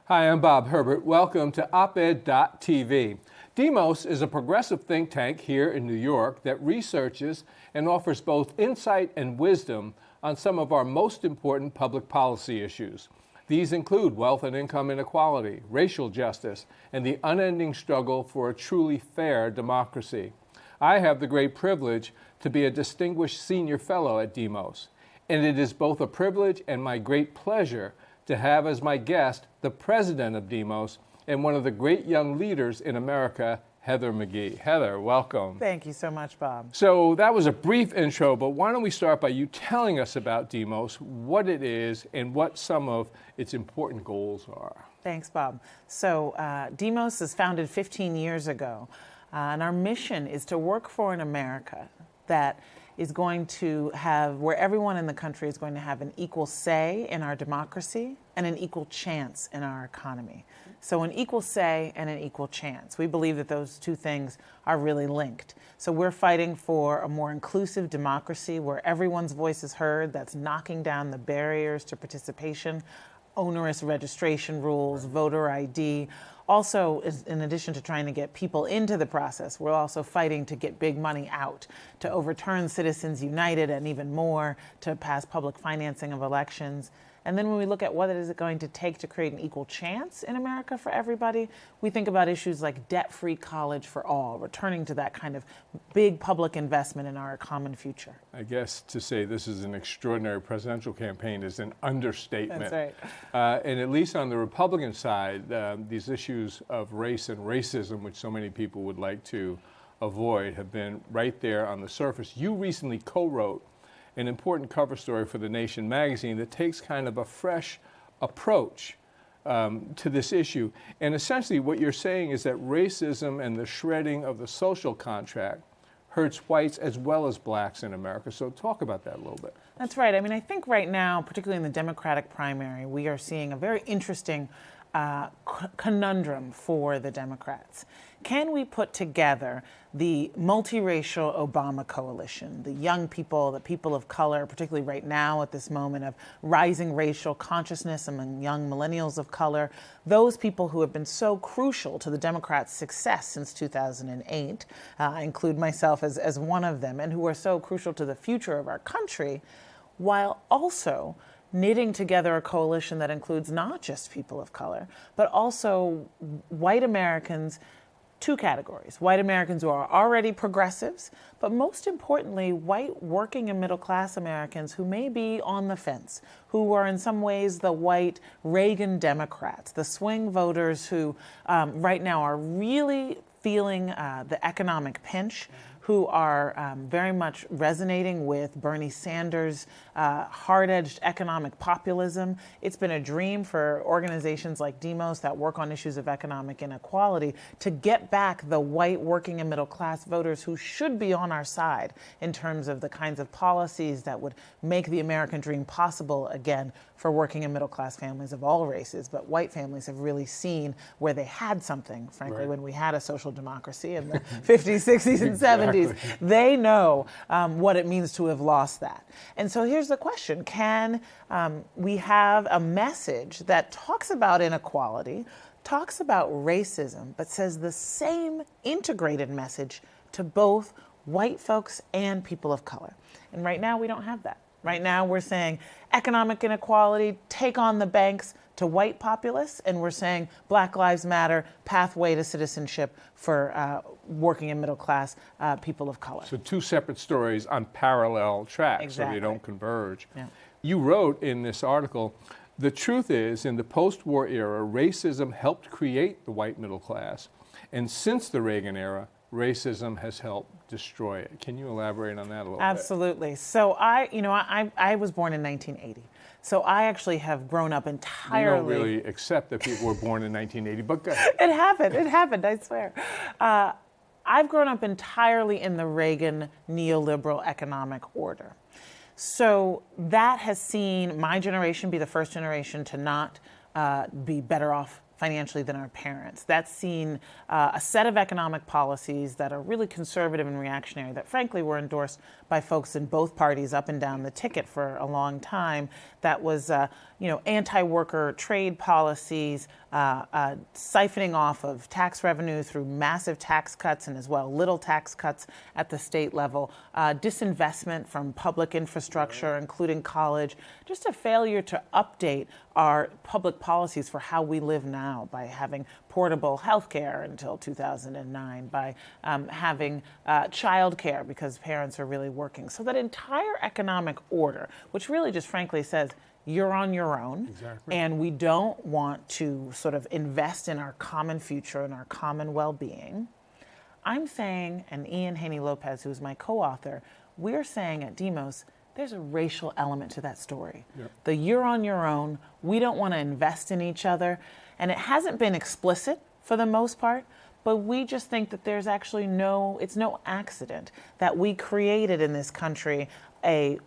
Hi, I'm Bob Herbert. Welcome to OpEd.tv. Demos is a progressive think tank here in New York that researches and offers both insight and wisdom on some of our most important public policy issues. These include wealth and income inequality, racial justice, and the unending struggle for a truly fair democracy. I have the great privilege to be a distinguished senior fellow at Demos, and it is both a privilege and my great pleasure to have as my guest the president of Demos and one of the great young leaders in America, Heather McGhee. Heather, welcome. Thank you so much, Bob. So that was a brief intro, but why don't we start by you telling us about Demos, what it is, and what some of its important goals are. Thanks, Bob. So Demos was founded 15 years ago, and our mission is to work for an America that is going to have, where everyone in the country is going to have an equal say in our democracy and an equal chance in our economy. So an equal say and an equal chance. We believe that those two things are really linked. So we're fighting for a more inclusive democracy where everyone's voice is heard, that's knocking down the barriers to participation, onerous registration rules, voter ID. Also, in addition to trying to get people into the process, we're also fighting to get big money out, to overturn Citizens United and even more, to pass public financing of elections. And then when we look at what is it going to take to create an equal chance in America for everybody, we think about issues like debt-free college for all, returning to that kind of big public investment in our common future. I guess to say this is an extraordinary presidential campaign is an understatement. That's right. And at least on the Republican side, these issues of race and racism, which so many people would like to avoid, have been right there on the surface. You recently co-wrote an important cover story for The Nation magazine that takes kind of a fresh approach to this issue. And essentially what you're saying is that racism and the shredding of the social contract hurts whites as well as blacks in America. So talk about that a little bit. That's right. I mean, I think right now, particularly in the Democratic primary, we are seeing a very interesting conundrum for the Democrats. Can we put together the multiracial Obama coalition, the young people, the people of color, particularly right now at this moment of rising racial consciousness among young millennials of color, those people who have been so crucial to the Democrats' success since 2008, I include myself as one of them, and who are so crucial to the future of our country, while also knitting together a coalition that includes not just people of color, but also white Americans, two categories. White Americans who are already progressives, but most importantly, white working and middle class Americans who may be on the fence, who are in some ways the white Reagan Democrats, the swing voters who right now are really feeling the economic pinch, who are very much resonating with Bernie Sanders' hard-edged economic populism. It's been a dream for organizations like Demos that work on issues of economic inequality to get back the white working and middle class voters who should be on our side in terms of the kinds of policies that would make the American dream possible again for working and middle class families of all races. But white families have really seen where they had something, frankly, right, when we had a social democracy in the 50s, 60s, and 70s. They know what it means to have lost that. And so here's the question. Can we have a message that talks about inequality, talks about racism, but says the same integrated message to both white folks and people of color? And right now we don't have that. Right now we're saying economic inequality, take on the banks, to white populists, and we're saying Black Lives Matter, pathway to citizenship for working and middle class people of color. So two separate stories on parallel tracks, exactly, so they don't converge. Yeah. You wrote in this article, the truth is, in the post-war era, racism helped create the white middle class, and since the Reagan era, racism has helped destroy it. Can you elaborate on that a little bit? Absolutely. So I was born in 1980. So I actually have grown up entirely. We don't really accept that people were born in 1980, but go ahead. It happened, I swear. I've grown up entirely in the Reagan neoliberal economic order. So that has seen my generation be the first generation to not be better off financially than our parents. That's seen a set of economic policies that are really conservative and reactionary that frankly were endorsed by folks in both parties up and down the ticket for a long time. That was, anti-worker trade policies, siphoning off of tax revenue through massive tax cuts and as well little tax cuts at the state level, disinvestment from public infrastructure, including college, just a failure to update our public policies for how we live now by having portable health care until 2009, by having child care because parents are really working. So that entire economic order, which really just frankly says, you're on your own, and we don't want to sort of invest in our common future and our common well-being. I'm saying, and Ian Haney Lopez, who's my co-author, we're saying at Demos, there's a racial element to that story. Yep. The you're on your own, we don't want to invest in each other, and it hasn't been explicit for the most part, but we just think that there's actually it's no accident that we created in this country a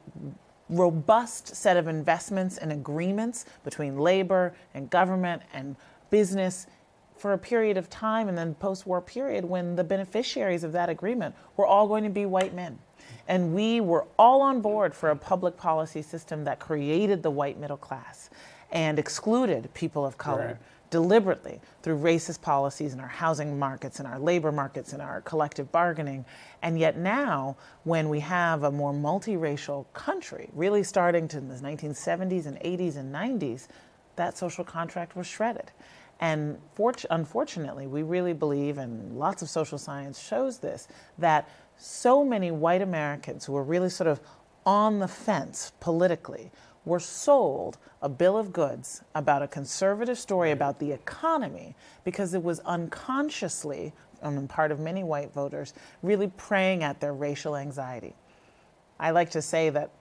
robust set of investments and agreements between labor and government and business for a period of time, and then post-war period when the beneficiaries of that agreement were all going to be white men. And we were all on board for a public policy system that created the white middle class and excluded people of color deliberately through racist policies in our housing markets, in our labor markets, in our collective bargaining. And yet now, when we have a more multiracial country, really starting to in the 1970s and 80s and 90s, that social contract was shredded. And unfortunately, we really believe, and lots of social science shows this, that so many white Americans who were really sort of on the fence politically were sold a bill of goods about a conservative story about the economy because it was unconsciously, on the part of many white voters, really preying at their racial anxiety. I like to say that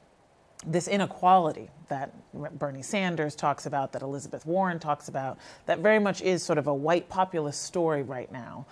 this inequality that Bernie Sanders talks about, that Elizabeth Warren talks about, that very much is sort of a white populist story right now,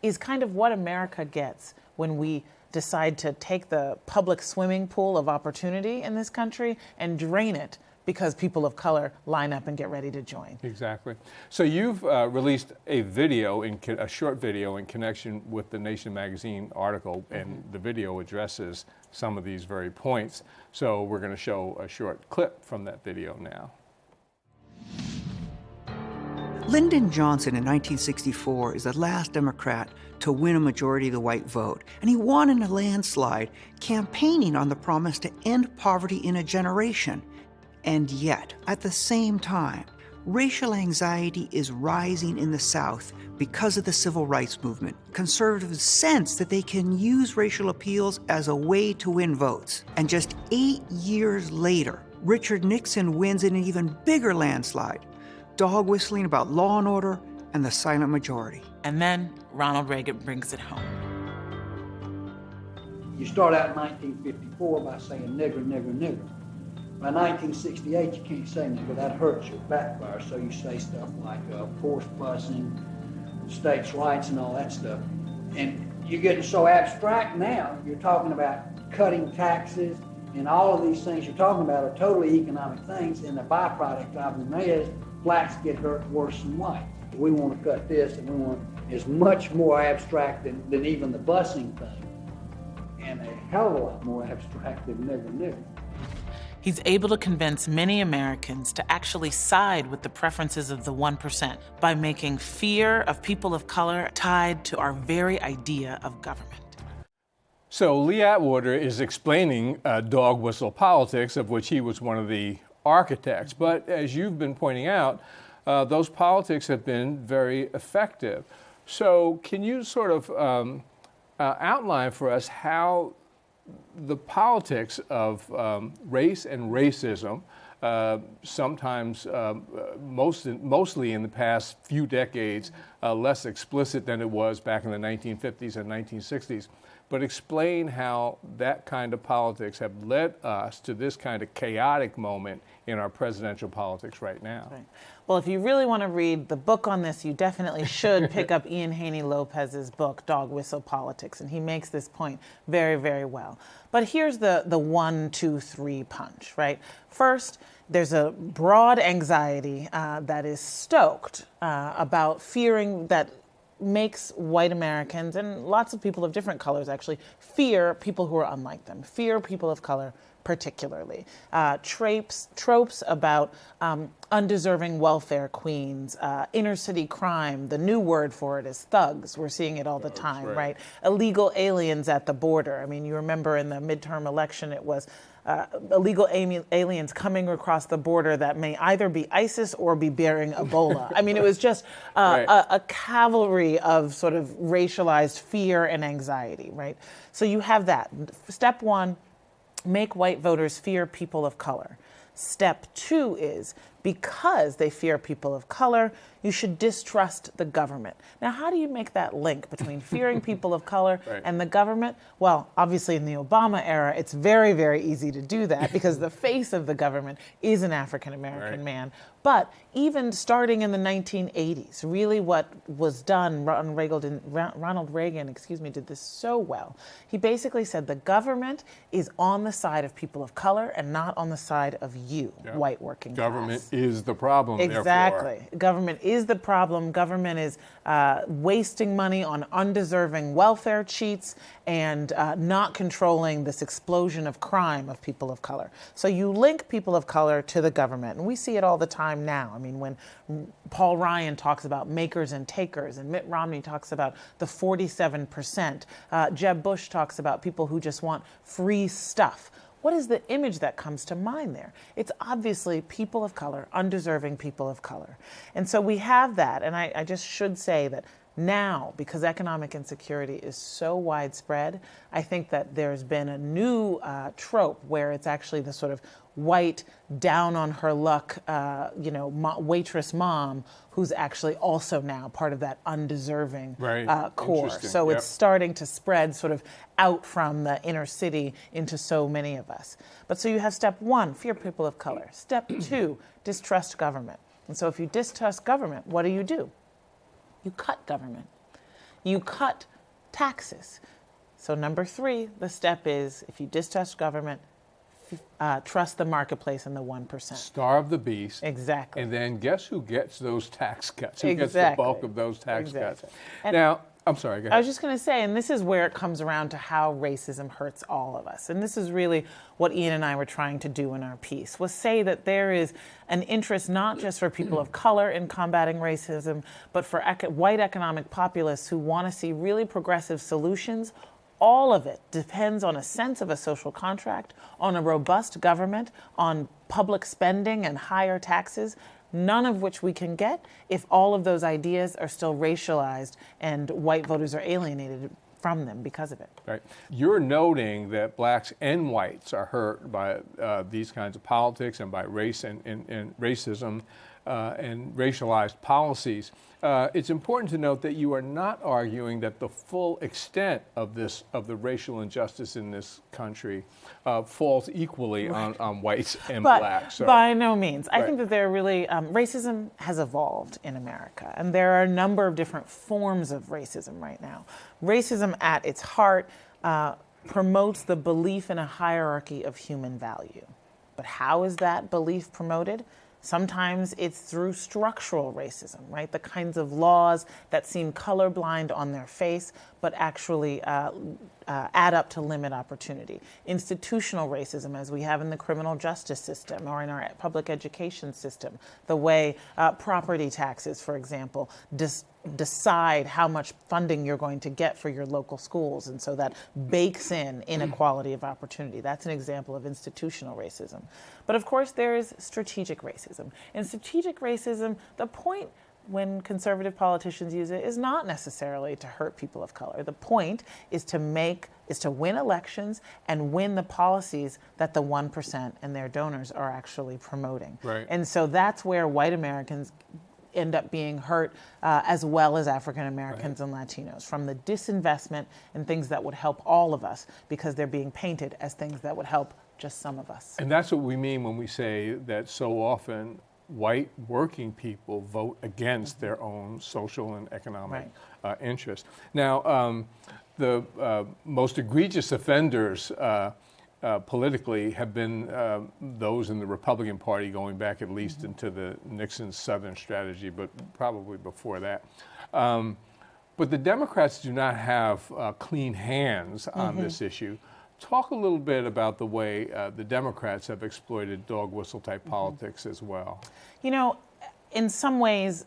is kind of what America gets when we decide to take the public swimming pool of opportunity in this country and drain it because people of color line up and get ready to join. Exactly. So you've released a video, a short video in connection with the Nation magazine article, and the video addresses some of these very points. So we're going to show a short clip from that video now. Lyndon Johnson in 1964 is the last Democrat to win a majority of the white vote, and he won in a landslide, campaigning on the promise to end poverty in a generation. And yet, at the same time, racial anxiety is rising in the South because of the civil rights movement. Conservatives sense that they can use racial appeals as a way to win votes. And just 8 years later, Richard Nixon wins in an even bigger landslide, dog whistling about law and order and the silent majority. And then Ronald Reagan brings it home. You start out in 1954 by saying nigger, nigger, nigger. By 1968, you can't say nigger. That hurts your backfire. So you say stuff like forced busing, states' rights, and all that stuff. And you're getting so abstract now. You're talking about cutting taxes, and all of these things you're talking about are totally economic things. And the byproduct of them is blacks get hurt worse than whites. We want to cut this, and we want is much more abstract than even the busing thing, and a hell of a lot more abstract than nigger, nigger. He's able to convince many Americans to actually side with the preferences of the 1% by making fear of people of color tied to our very idea of government. So Lee Atwater is explaining dog whistle politics, of which he was one of the architects. But as you've been pointing out, those politics have been very effective. So can you sort of outline for us how the politics of race and racism, sometimes mostly in the past few decades, less explicit than it was back in the 1950s and 1960s, but explain how that kind of politics have led us to this kind of chaotic moment in our presidential politics right now. Right. Well, if you really want to read the book on this, you definitely should pick up Ian Haney Lopez's book, Dog Whistle Politics, and he makes this point very, very well. But here's the 1, 2, 3 punch, right? First, there's a broad anxiety that is stoked about fearing that makes white Americans, and lots of people of different colors actually, fear people who are unlike them, fear people of color, particularly. Tropes about undeserving welfare queens, inner city crime. The new word for it is thugs. We're seeing it all the time, right? Illegal aliens at the border. I mean, you remember in the midterm election, it was illegal aliens coming across the border that may either be ISIS or be bearing Ebola. I mean, it was just a cavalry of sort of racialized fear and anxiety, right? So you have that. Step one, make white voters fear people of color. Step two is, because they fear people of color, you should distrust the government. Now, how do you make that link between fearing people of color and the government? Well, obviously in the Obama era, it's very, very easy to do that because the face of the government is an African-American man. But even starting in the 1980s, really what was done, Ronald Reagan, did this so well. He basically said the government is on the side of people of color and not on the side of you, white working class. Government is the problem, Exactly. therefore. Government is the problem. Government is wasting money on undeserving welfare cheats and not controlling this explosion of crime of people of color. So you link people of color to the government, and we see it all the time now. I mean, when Paul Ryan talks about makers and takers, and Mitt Romney talks about the 47%, Jeb Bush talks about people who just want free stuff. What is the image that comes to mind there? It's obviously people of color, undeserving people of color. And so we have that, and I just should say that now, because economic insecurity is so widespread, I think that there's been a new trope where it's actually the sort of white, down on her luck, waitress mom who's actually also now part of that undeserving core. So it's starting to spread sort of out from the inner city into so many of us. But so you have step one, fear people of color. Step two, distrust government. And so if you distrust government, what do? You cut government. You cut taxes. So number three, the step is, if you distrust government, trust the marketplace and the 1%. Starve the beast. Exactly. And then guess who gets those tax cuts? Who gets the bulk of those tax cuts? And now, I'm sorry, go ahead. I was just going to say, and this is where it comes around to how racism hurts all of us. And this is really what Ian and I were trying to do in our piece, was say that there is an interest not just for people of color in combating racism, but for white economic populists who want to see really progressive solutions. All of it depends on a sense of a social contract, on a robust government, on public spending and higher taxes, none of which we can get if all of those ideas are still racialized and white voters are alienated from them because of it. Right. You're noting that blacks and whites are hurt by these kinds of politics and by race and racism and racialized policies. It's important to note that you are not arguing that the full extent of the racial injustice in this country falls equally on whites and blacks. So, by no means. I think that there are really, racism has evolved in America, and there are a number of different forms of racism right now. Racism at its heart promotes the belief in a hierarchy of human value. But how is that belief promoted? Sometimes it's through structural racism, right? The kinds of laws that seem colorblind on their face, but actually add up to limit opportunity. Institutional racism, as we have in the criminal justice system or in our public education system, the way property taxes, for example, decide how much funding you're going to get for your local schools, and so that bakes in inequality of opportunity. That's an example of institutional racism. But of course, there is strategic racism. In strategic racism, the point when conservative politicians use it is not necessarily to hurt people of color. The point is to win elections and win the policies that the 1% and their donors are actually promoting. Right. And so that's where white Americans end up being hurt, as well as African Americans and Latinos, from the disinvestment in things that would help all of us, because they're being painted as things that would help just some of us. And that's what we mean when we say that so often white working people vote against their own social and economic interests. Now, the most egregious offenders politically have been those in the Republican Party, going back at least into the Nixon Southern strategy, but probably before that. But the Democrats do not have clean hands on this issue. Talk a little bit about the way the Democrats have exploited dog whistle type politics as well. You know, in some ways,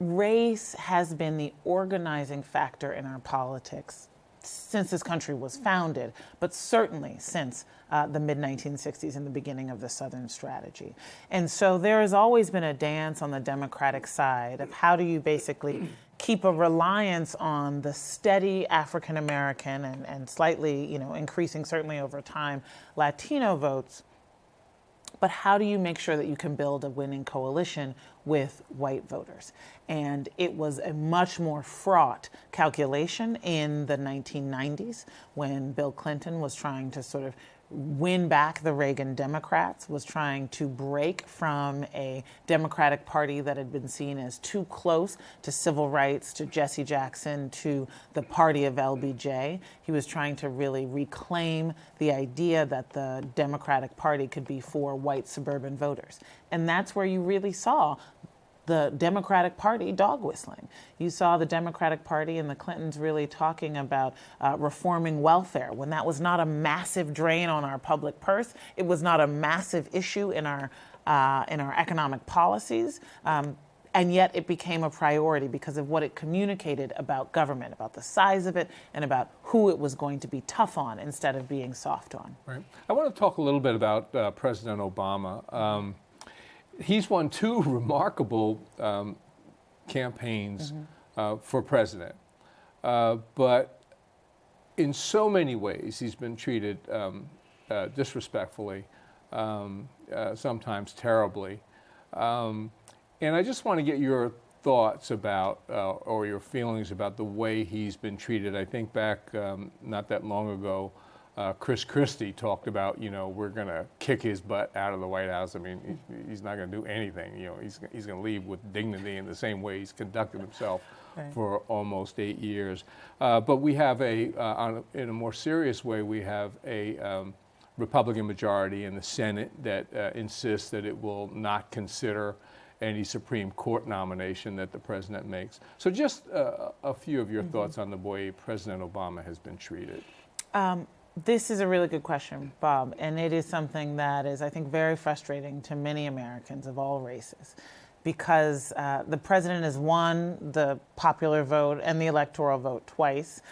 race has been the organizing factor in our politics since this country was founded, but certainly since the mid-1960s and the beginning of the Southern strategy. And so there has always been a dance on the Democratic side of how do you basically keep a reliance on the steady African American and slightly, you know, increasing certainly over time, Latino votes. But how do you make sure that you can build a winning coalition with white voters? And it was a much more fraught calculation in the 1990s when Bill Clinton was trying to sort of win back the Reagan Democrats, was trying to break from a Democratic Party that had been seen as too close to civil rights, to Jesse Jackson, to the party of LBJ. He was trying to really reclaim the idea that the Democratic Party could be for white suburban voters. And that's where you really saw the Democratic Party dog whistling. You saw the Democratic Party and the Clintons really talking about reforming welfare when that was not a massive drain on our public purse. It was not a massive issue in our economic policies. And yet it became a priority because of what it communicated about government, about the size of it, and about who it was going to be tough on instead of being soft on. Right. I want to talk a little bit about President Obama. He's won two remarkable campaigns for president, but in so many ways he's been treated disrespectfully, sometimes terribly. And I just want to get your thoughts about or your feelings about the way he's been treated. I think back not that long ago, Chris Christie talked about, you know, we're going to kick his butt out of the White House. I mean, he's not going to do anything. You know, he's going to leave with dignity in the same way he's conducted himself for almost 8 years. But we have in a more serious way, we have a Republican majority in the Senate that insists that it will not consider any Supreme Court nomination that the president makes. So just a few of your thoughts on the way President Obama has been treated. This is a really good question, Bob, and it is something that is, I think, very frustrating to many Americans of all races because the president has won the popular vote and the electoral vote twice.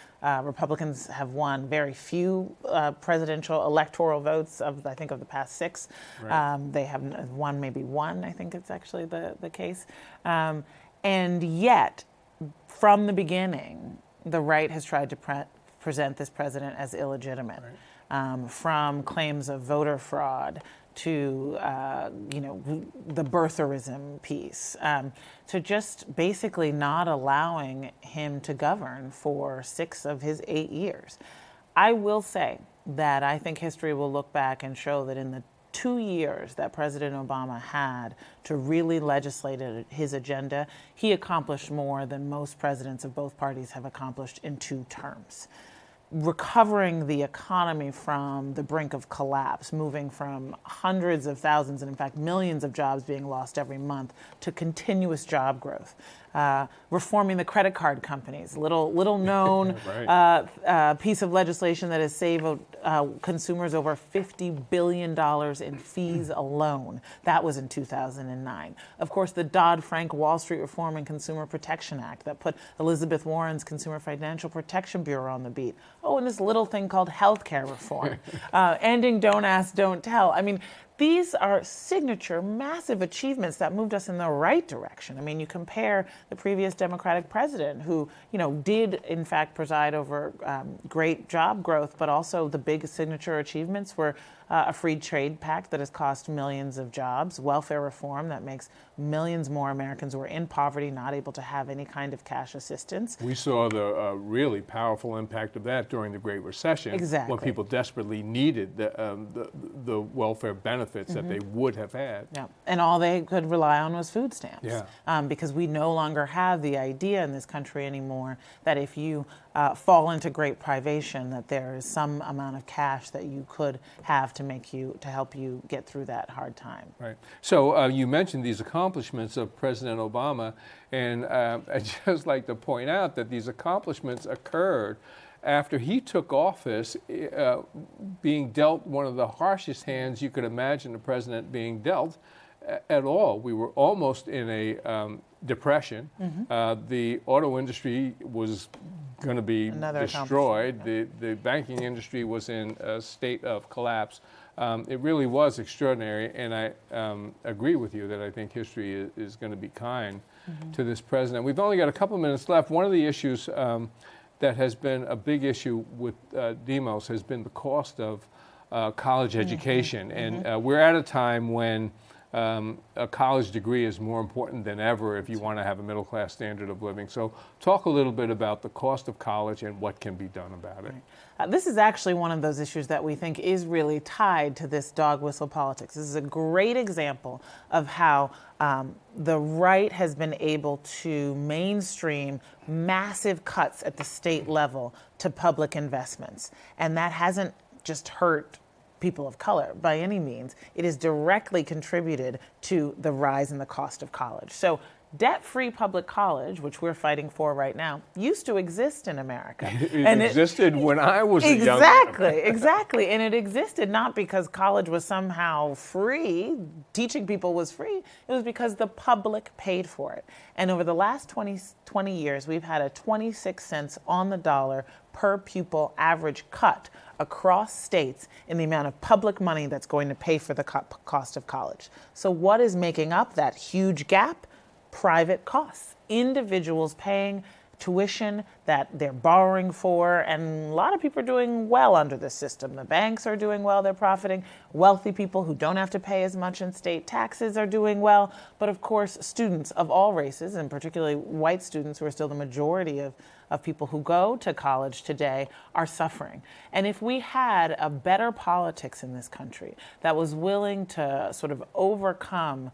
Republicans have won very few presidential electoral votes of the past 6. Right. They have won maybe one, I think it's actually the case. And yet, from the beginning, the right has tried to present this president as illegitimate, from claims of voter fraud to the birtherism piece, to just basically not allowing him to govern for 6 of his 8 years. I will say that I think history will look back and show that in the 2 years that President Obama had to really legislate his agenda, he accomplished more than most presidents of both parties have accomplished in 2 terms. Recovering the economy from the brink of collapse, moving from hundreds of thousands and in fact millions of jobs being lost every month to continuous job growth. Reforming the credit card companies, little known piece of legislation that has saved consumers over $50 billion in fees alone. That was in 2009. Of course, the Dodd-Frank Wall Street Reform and Consumer Protection Act that put Elizabeth Warren's Consumer Financial Protection Bureau on the beat. Oh, and this little thing called healthcare reform, ending Don't Ask, Don't Tell. I mean, these are signature, massive achievements that moved us in the right direction. I mean, you compare the previous Democratic president who, did in fact preside over great job growth, but also the big signature achievements were a free trade pact that has cost millions of jobs, welfare reform that makes millions more Americans who are in poverty not able to have any kind of cash assistance. We saw the really powerful impact of that during the Great Recession, exactly, when people desperately needed the welfare benefits that they would have had. Yeah, and all they could rely on was food stamps. Yeah. Because we no longer have the idea in this country anymore that if you fall into great privation, that there is some amount of cash that you could have to help you get through that hard time. Right. So you mentioned these accomplishments of President Obama, and I'd just like to point out that these accomplishments occurred after he took office, being dealt one of the harshest hands you could imagine a president being dealt at all. We were almost in a depression. The auto industry was going to be destroyed. The banking industry was in a state of collapse. It really was extraordinary, and I agree with you that I think history is going to be kind to this president. We've only got a couple minutes left. One of the issues that has been a big issue with Demos has been the cost of college education, and we're at a time when a college degree is more important than ever if you want to have a middle-class standard of living. So talk a little bit about the cost of college and what can be done about it. This is actually one of those issues that we think is really tied to this dog whistle politics. This is a great example of how the right has been able to mainstream massive cuts at the state level to public investments. And that hasn't just hurt people of color by any means. It has directly contributed to the rise in the cost of college. So debt-free public college, which we're fighting for right now, used to exist in America. It existed when I was a young man. Exactly. And it existed not because college was somehow free, teaching people was free. It was because the public paid for it. And over the last 20 years, we've had a 26 cents on the dollar per pupil average cut across states in the amount of public money that's going to pay for the cost of college. So what is making up that huge gap? Private costs, individuals paying tuition that they're borrowing for, and a lot of people are doing well under this system. The banks are doing well, they're profiting. Wealthy people who don't have to pay as much in state taxes are doing well. But of course, students of all races, and particularly white students who are still the majority of people who go to college today, are suffering. And if we had a better politics in this country that was willing to sort of overcome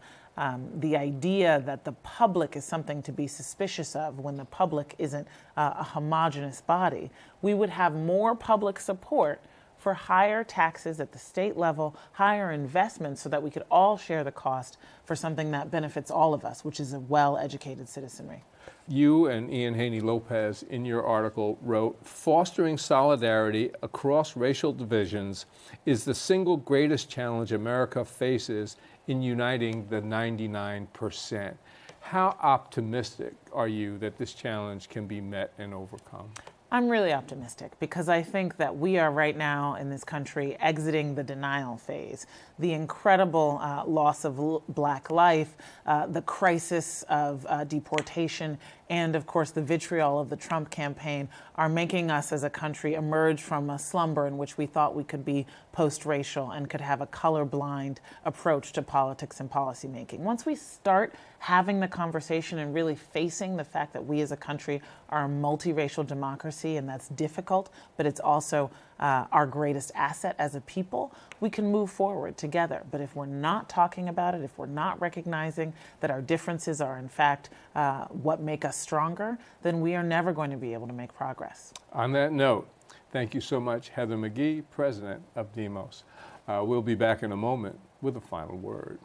the idea that the public is something to be suspicious of when the public isn't a homogenous body, we would have more public support for higher taxes at the state level, higher investments so that we could all share the cost for something that benefits all of us, which is a well-educated citizenry. You and Ian Haney Lopez, in your article, wrote, "Fostering solidarity across racial divisions is the single greatest challenge America faces in uniting the 99%. How optimistic are you that this challenge can be met and overcome? I'm really optimistic because I think that we are right now in this country exiting the denial phase. The incredible loss of black life, the crisis of deportation, and of course the vitriol of the Trump campaign are making us as a country emerge from a slumber in which we thought we could be post-racial and could have a colorblind approach to politics and policymaking. Once we start having the conversation and really facing the fact that we as a country are a multiracial democracy, and that's difficult, but it's also our greatest asset as a people, we can move forward together. But if we're not talking about it, if we're not recognizing that our differences are in fact what make us stronger, then we are never going to be able to make progress. On that note, thank you so much, Heather McGhee, President of Demos. We'll be back in a moment with a final word.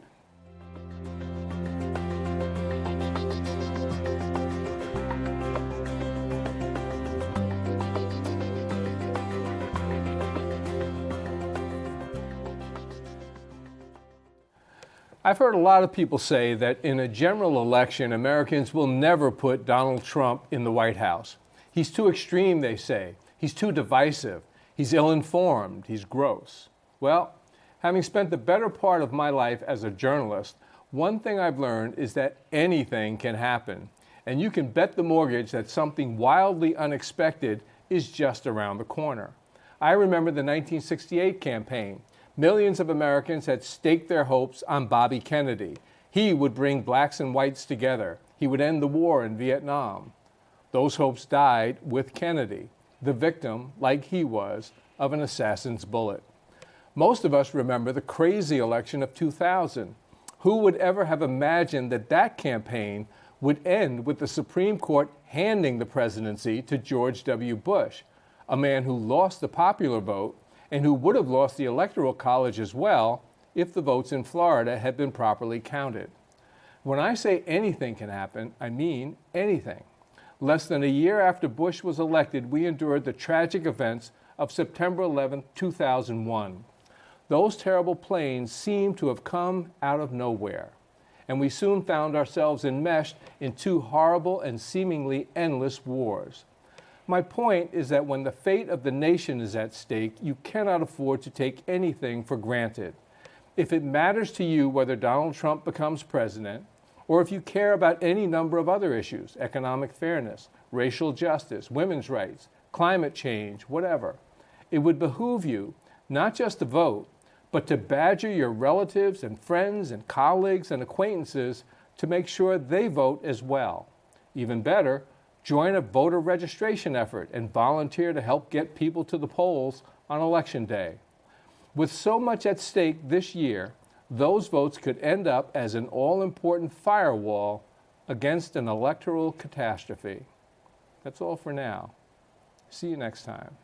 I've heard a lot of people say that in a general election, Americans will never put Donald Trump in the White House. He's too extreme, they say. He's too divisive. He's ill-informed. He's gross. Well, having spent the better part of my life as a journalist, one thing I've learned is that anything can happen. And you can bet the mortgage that something wildly unexpected is just around the corner. I remember the 1968 campaign. Millions of Americans had staked their hopes on Bobby Kennedy. He would bring blacks and whites together. He would end the war in Vietnam. Those hopes died with Kennedy, the victim, like he was, of an assassin's bullet. Most of us remember the crazy election of 2000. Who would ever have imagined that that campaign would end with the Supreme Court handing the presidency to George W. Bush, a man who lost the popular vote and who would have lost the Electoral College as well if the votes in Florida had been properly counted. When I say anything can happen, I mean anything. Less than a year after Bush was elected, we endured the tragic events of September 11, 2001. Those terrible planes seemed to have come out of nowhere, and we soon found ourselves enmeshed in two horrible and seemingly endless wars. My point is that when the fate of the nation is at stake, you cannot afford to take anything for granted. If it matters to you whether Donald Trump becomes president, or if you care about any number of other issues, economic fairness, racial justice, women's rights, climate change, whatever, it would behoove you not just to vote, but to badger your relatives and friends and colleagues and acquaintances to make sure they vote as well. Even better, join a voter registration effort and volunteer to help get people to the polls on Election Day. With so much at stake this year, those votes could end up as an all-important firewall against an electoral catastrophe. That's all for now. See you next time.